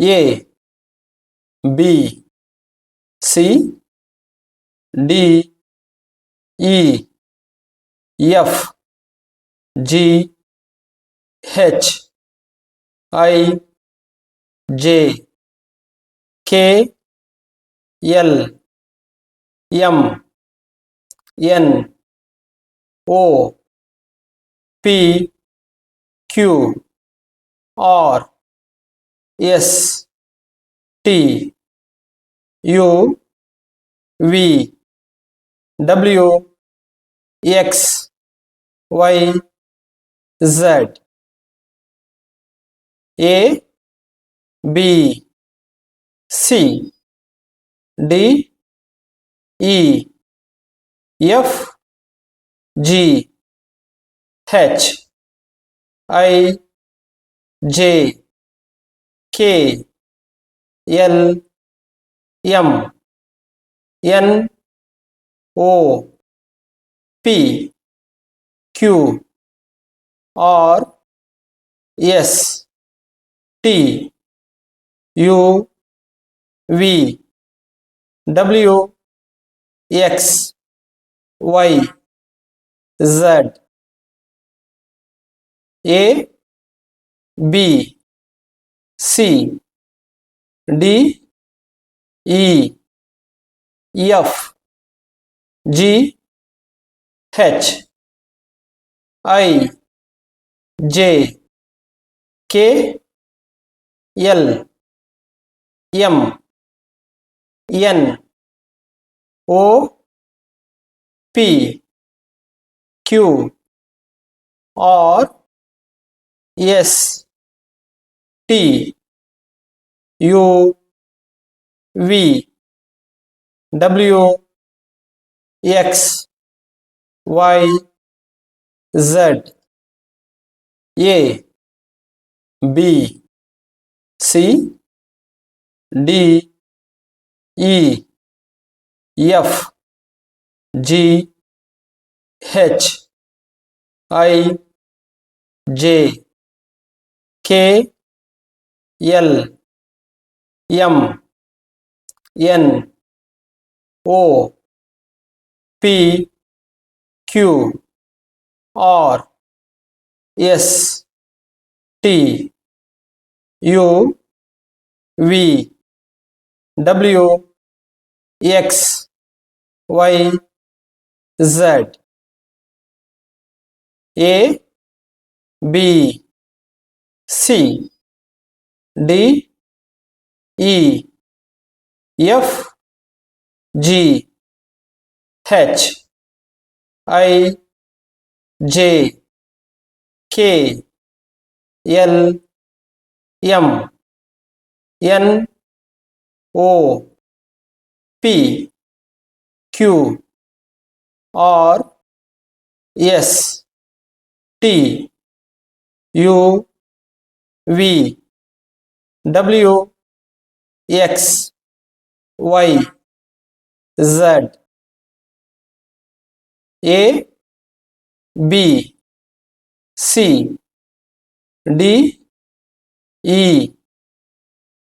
A, B, C, D, E, F, G, H, I, J, K, L, M, N, O, P, Q, R, S, T, U, V, W, X, Y, Z. A, B, C, D, E, F, G, H, I, J, K, L, M, N, O, P, Q, R, S, T, U, V, W, X, Y, Z. A, B, C, D, E, F, G, H, I, J, K, L, M, N, O, P, Q, R, S, T, U, V, W, X, Y, Z. A, B, C, D, E, F, G, H, I, J, K, L, M, N, O, P, Q, R, S, T, U, V, W, X, Y, Z. A, B, C, D, E, F, G, H, I, J, K, L, M, N, O, P, Q, R, S, T, U, V, W, X, Y, Z. A, B, C, D, E,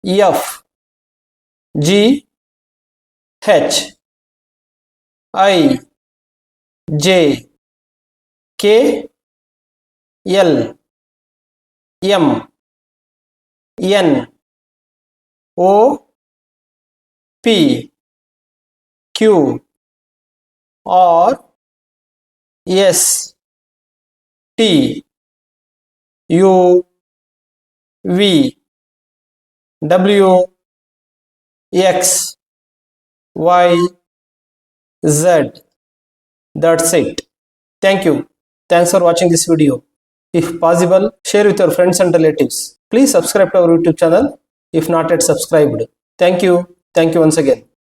F, G, H, I, J, K, L, M, N, O, P, Q, R, S, T, U, V, W, X, Y, Z. That's it. Thank you. Thanks for watching this video. If possible, share with your friends and relatives. Please subscribe to our YouTube channel if not yet subscribed. Thank you. Thank you once again.